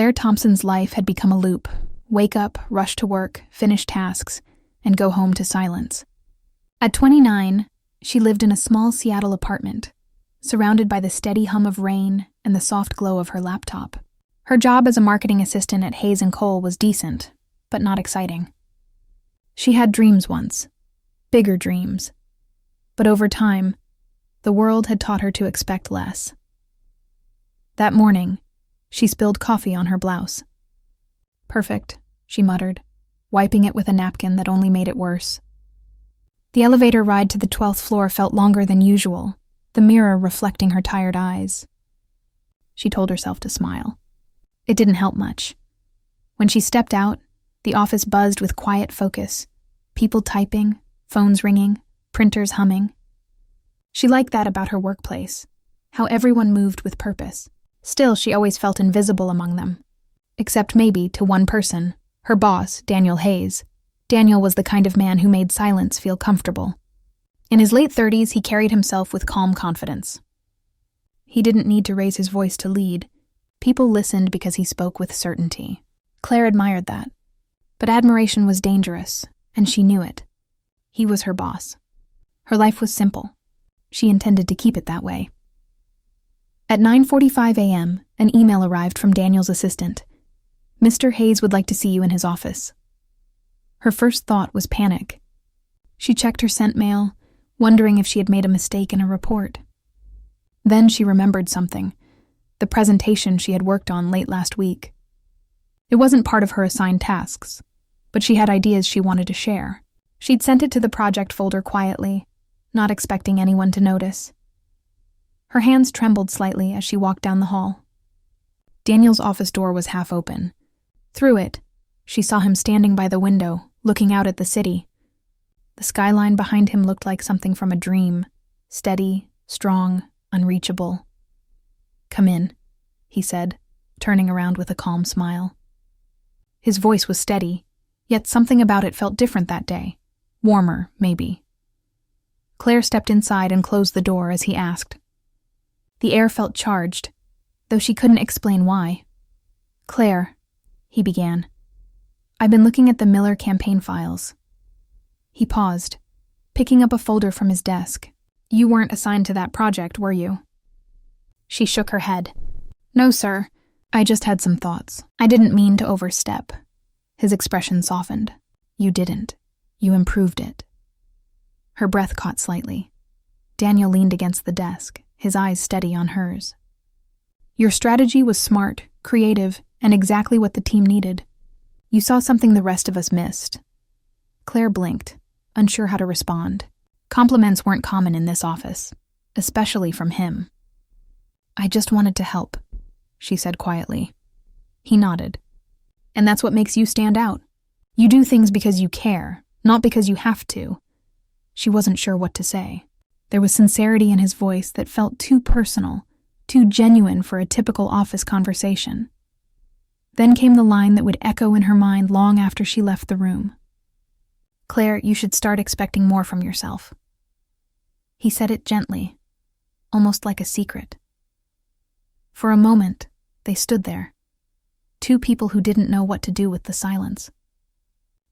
Claire Thompson's life had become a loop. Wake up, rush to work, finish tasks, and go home to silence. At 29, she lived in a small Seattle apartment, surrounded by the steady hum of rain and the soft glow of her laptop. Her job as a marketing assistant at Hayes & Cole was decent, but not exciting. She had dreams once, bigger dreams. But over time, the world had taught her to expect less. That morning, she spilled coffee on her blouse. "Perfect," she muttered, wiping it with a napkin that only made it worse. The elevator ride to the 12th floor felt longer than usual, the mirror reflecting her tired eyes. She told herself to smile. It didn't help much. When she stepped out, the office buzzed with quiet focus, people typing, phones ringing, printers humming. She liked that about her workplace, how everyone moved with purpose. Still, she always felt invisible among them. Except maybe to one person, her boss, Daniel Hayes. Daniel was the kind of man who made silence feel comfortable. In his late 30s, he carried himself with calm confidence. He didn't need to raise his voice to lead. People listened because he spoke with certainty. Claire admired that. But admiration was dangerous, and she knew it. He was her boss. Her life was simple. She intended to keep it that way. At 9:45 a.m., an email arrived from Daniel's assistant. "Mr. Hayes would like to see you in his office." Her first thought was panic. She checked her sent mail, wondering if she had made a mistake in a report. Then she remembered something, the presentation she had worked on late last week. It wasn't part of her assigned tasks, but she had ideas she wanted to share. She'd sent it to the project folder quietly, not expecting anyone to notice. Her hands trembled slightly as she walked down the hall. Daniel's office door was half open. Through it, she saw him standing by the window, looking out at the city. The skyline behind him looked like something from a dream, steady, strong, unreachable. "Come in," he said, turning around with a calm smile. His voice was steady, yet something about it felt different that day. Warmer, maybe. Claire stepped inside and closed the door as he asked. The air felt charged, though she couldn't explain why. "Claire," he began, "I've been looking at the Miller campaign files." He paused, picking up a folder from his desk. "You weren't assigned to that project, were you?" She shook her head. "No, sir. I just had some thoughts. I didn't mean to overstep." His expression softened. "You didn't. You improved it." Her breath caught slightly. Daniel leaned against the desk, his eyes steady on hers. "Your strategy was smart, creative, and exactly what the team needed. You saw something the rest of us missed." Claire blinked, unsure how to respond. Compliments weren't common in this office, especially from him. "I just wanted to help," she said quietly. He nodded. "And that's what makes you stand out. You do things because you care, not because you have to." She wasn't sure what to say. There was sincerity in his voice that felt too personal, too genuine for a typical office conversation. Then came the line that would echo in her mind long after she left the room. "Claire, you should start expecting more from yourself." He said it gently, almost like a secret. For a moment, they stood there, two people who didn't know what to do with the silence.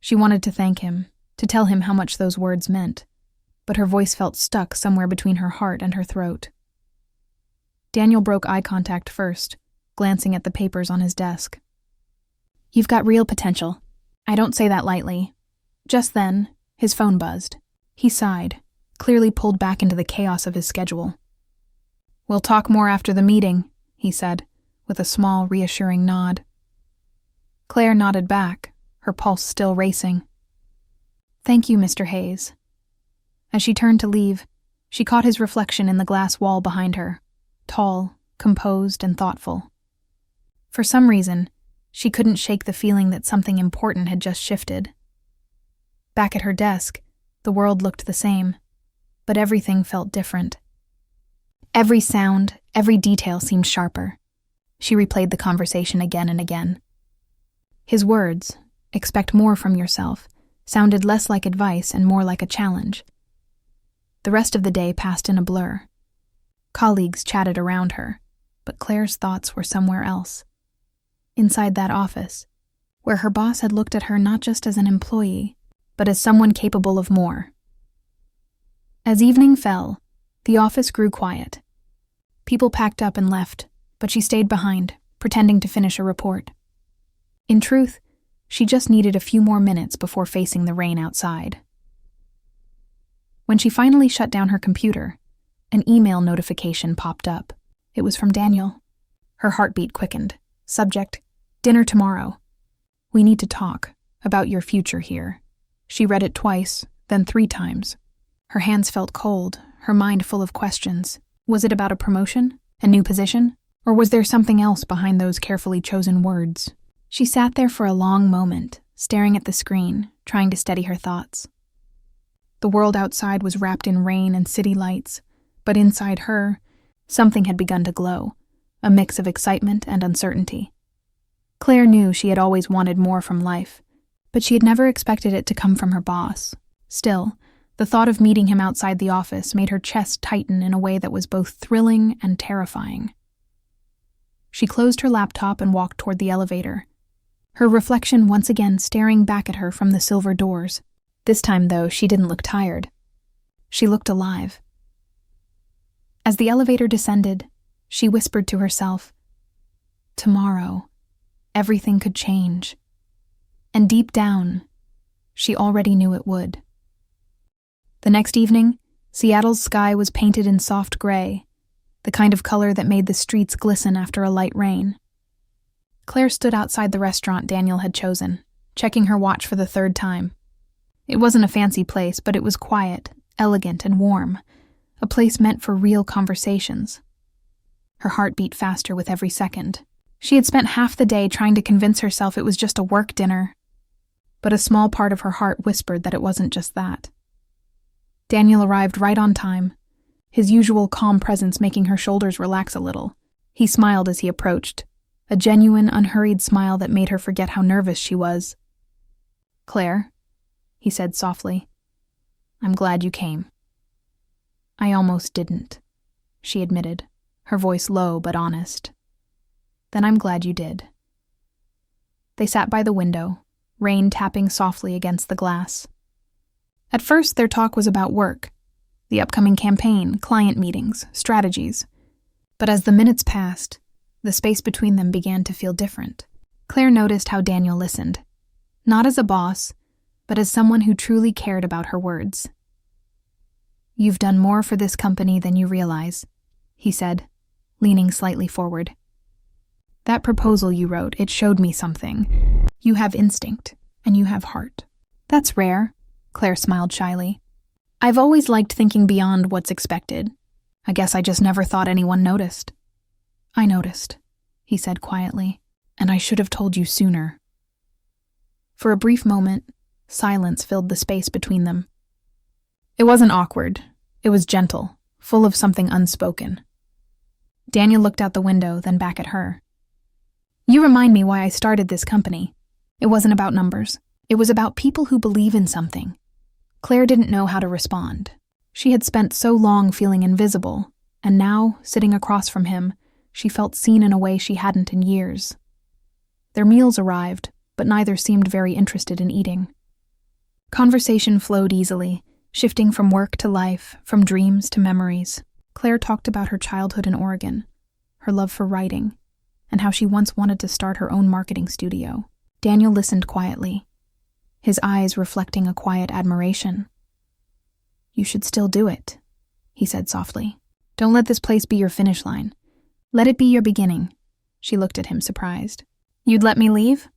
She wanted to thank him, to tell him how much those words meant, but her voice felt stuck somewhere between her heart and her throat. Daniel broke eye contact first, glancing at the papers on his desk. "You've got real potential. I don't say that lightly." Just then, his phone buzzed. He sighed, clearly pulled back into the chaos of his schedule. "We'll talk more after the meeting," he said, with a small, reassuring nod. Claire nodded back, her pulse still racing. "Thank you, Mr. Hayes." As she turned to leave, she caught his reflection in the glass wall behind her, tall, composed, and thoughtful. For some reason, she couldn't shake the feeling that something important had just shifted. Back at her desk, the world looked the same, but everything felt different. Every sound, every detail seemed sharper. She replayed the conversation again and again. His words, "expect more from yourself," sounded less like advice and more like a challenge. The rest of the day passed in a blur. Colleagues chatted around her, but Claire's thoughts were somewhere else. inside that office, where her boss had looked at her not just as an employee, but as someone capable of more. As evening fell, the office grew quiet. People packed up and left, but she stayed behind, pretending to finish a report. In truth, she just needed a few more minutes before facing the rain outside. When she finally shut down her computer, an email notification popped up. It was from Daniel. Her heartbeat quickened. Subject: dinner tomorrow. We need to talk about your future here. She read it twice, then 3 times. Her hands felt cold, her mind full of questions. Was it about a promotion? A new position? Or was there something else behind those carefully chosen words? She sat there for a long moment, staring at the screen, trying to steady her thoughts. The world outside was wrapped in rain and city lights, but inside her, something had begun to glow, a mix of excitement and uncertainty. Claire knew she had always wanted more from life, but she had never expected it to come from her boss. Still, the thought of meeting him outside the office made her chest tighten in a way that was both thrilling and terrifying. She closed her laptop and walked toward the elevator, her reflection once again staring back at her from the silver doors. This time, though, she didn't look tired. She looked alive. As the elevator descended, she whispered to herself, "Tomorrow, everything could change." And deep down, she already knew it would. The next evening, Seattle's sky was painted in soft gray, the kind of color that made the streets glisten after a light rain. Claire stood outside the restaurant Daniel had chosen, checking her watch for the 3rd time. It wasn't a fancy place, but it was quiet, elegant, and warm, a place meant for real conversations. Her heart beat faster with every second. She had spent half the day trying to convince herself it was just a work dinner, but a small part of her heart whispered that it wasn't just that. Daniel arrived right on time, his usual calm presence making her shoulders relax a little. He smiled as he approached, a genuine, unhurried smile that made her forget how nervous she was. "Claire," he said softly, "I'm glad you came." "I almost didn't," she admitted, her voice low but honest. "Then I'm glad you did." They sat by the window, rain tapping softly against the glass. At first, their talk was about work, the upcoming campaign, client meetings, strategies. But as the minutes passed, the space between them began to feel different. Claire noticed how Daniel listened, not as a boss, but as someone who truly cared about her words. "You've done more for this company than you realize," he said, leaning slightly forward. "That proposal you wrote, it showed me something. You have instinct, and you have heart." "That's rare," Claire smiled shyly. "I've always liked thinking beyond what's expected. I guess I just never thought anyone noticed." "I noticed," he said quietly, "and I should have told you sooner." For a brief moment, silence filled the space between them. It wasn't awkward. It was gentle, full of something unspoken. Daniel looked out the window, then back at her. "You remind me why I started this company. It wasn't about numbers. It was about people who believe in something." Claire didn't know how to respond. She had spent so long feeling invisible, and now, sitting across from him, she felt seen in a way she hadn't in years. Their meals arrived, but neither seemed very interested in eating. Conversation flowed easily, shifting from work to life, from dreams to memories. Claire talked about her childhood in Oregon, her love for writing, and how she once wanted to start her own marketing studio. Daniel listened quietly, his eyes reflecting a quiet admiration. "You should still do it," he said softly. "Don't let this place be your finish line. Let it be your beginning." She looked at him, surprised. "You'd let me leave?"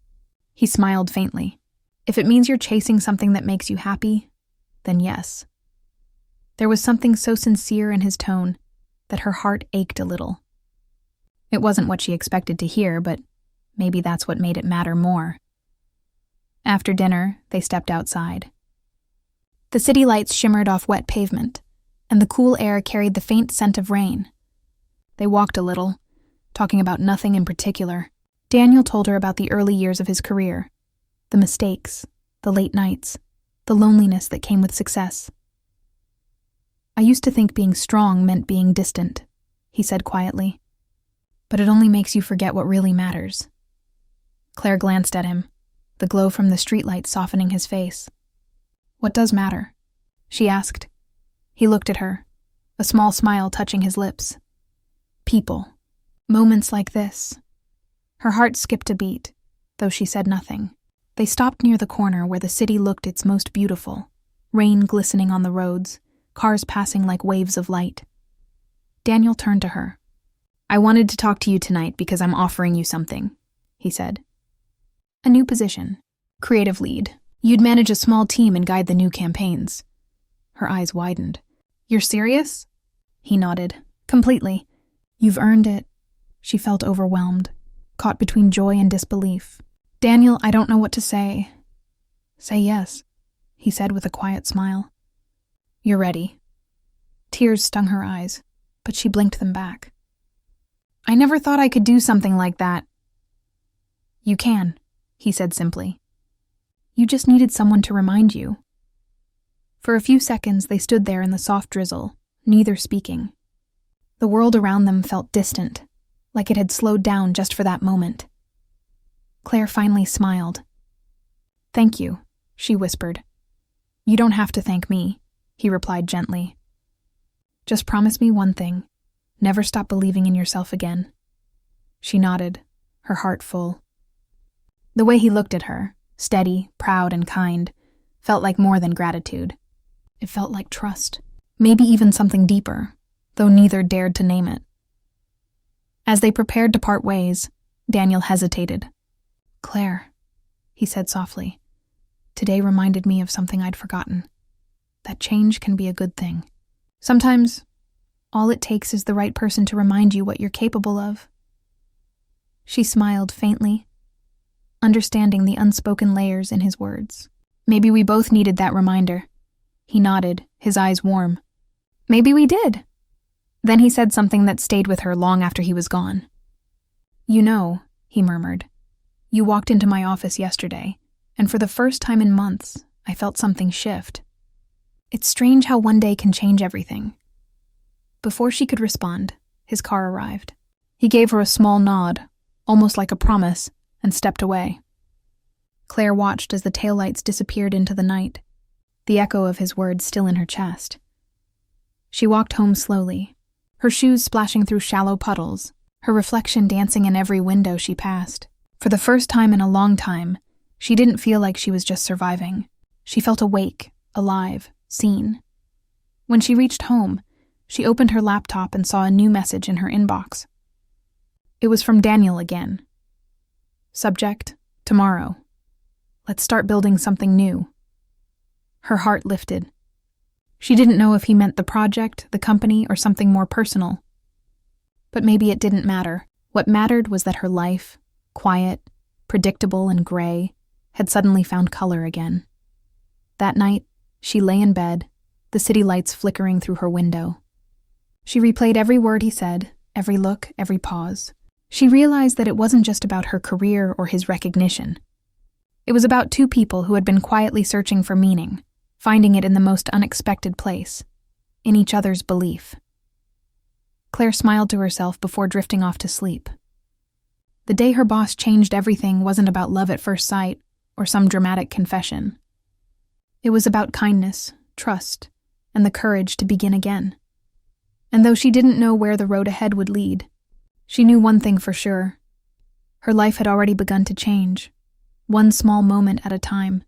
He smiled faintly. "If it means you're chasing something that makes you happy, then yes." There was something so sincere in his tone that her heart ached a little. It wasn't what she expected to hear, but maybe that's what made it matter more. After dinner, they stepped outside. The city lights shimmered off wet pavement, and the cool air carried the faint scent of rain. They walked a little, talking about nothing in particular. Daniel told her about the early years of his career, the mistakes, the late nights, the loneliness that came with success. "I used to think being strong meant being distant," he said quietly. "But it only makes you forget what really matters." Claire glanced at him, the glow from the streetlight softening his face. "What does matter?" she asked. He looked at her, a small smile touching his lips. "People. Moments like this." Her heart skipped a beat, though she said nothing. They stopped near the corner where the city looked its most beautiful, rain glistening on the roads, cars passing like waves of light. Daniel turned to her. "I wanted to talk to you tonight because I'm offering you something," he said. "A new position. Creative lead. You'd manage a small team and guide the new campaigns." Her eyes widened. "You're serious?" He nodded. "Completely." "You've earned it." She felt overwhelmed, caught between joy and disbelief. "Daniel, I don't know what to say." "Say yes," he said with a quiet smile. "You're ready." Tears stung her eyes, but she blinked them back. "I never thought I could do something like that." "You can," he said simply. "You just needed someone to remind you." For a few seconds they stood there in the soft drizzle, neither speaking. The world around them felt distant, like it had slowed down just for that moment. Claire finally smiled. "Thank you," she whispered. "You don't have to thank me," he replied gently. "Just promise me one thing. Never stop believing in yourself again." She nodded, her heart full. The way he looked at her, steady, proud, and kind, felt like more than gratitude. It felt like trust, maybe even something deeper, though neither dared to name it. As they prepared to part ways, Daniel hesitated. "Claire," he said softly, "today reminded me of something I'd forgotten. That change can be a good thing. Sometimes, all it takes is the right person to remind you what you're capable of." She smiled faintly, understanding the unspoken layers in his words. "Maybe we both needed that reminder." He nodded, his eyes warm. "Maybe we did." Then he said something that stayed with her long after he was gone. "You know," he murmured, "you walked into my office yesterday, and for the first time in months, I felt something shift. It's strange how one day can change everything." Before she could respond, his car arrived. He gave her a small nod, almost like a promise, and stepped away. Claire watched as the taillights disappeared into the night, the echo of his words still in her chest. She walked home slowly, her shoes splashing through shallow puddles, her reflection dancing in every window she passed. For the first time in a long time, she didn't feel like she was just surviving. She felt awake, alive, seen. When she reached home, she opened her laptop and saw a new message in her inbox. It was from Daniel again. Subject, tomorrow. Let's start building something new. Her heart lifted. She didn't know if he meant the project, the company, or something more personal. But maybe it didn't matter. What mattered was that her life, quiet, predictable, and gray, had suddenly found color again. That night, she lay in bed, the city lights flickering through her window. She replayed every word he said, every look, every pause. She realized that it wasn't just about her career or his recognition. It was about two people who had been quietly searching for meaning, finding it in the most unexpected place, in each other's belief. Claire smiled to herself before drifting off to sleep. The day her boss changed everything wasn't about love at first sight or some dramatic confession. It was about kindness, trust, and the courage to begin again. And though she didn't know where the road ahead would lead, she knew one thing for sure. Her life had already begun to change, one small moment at a time.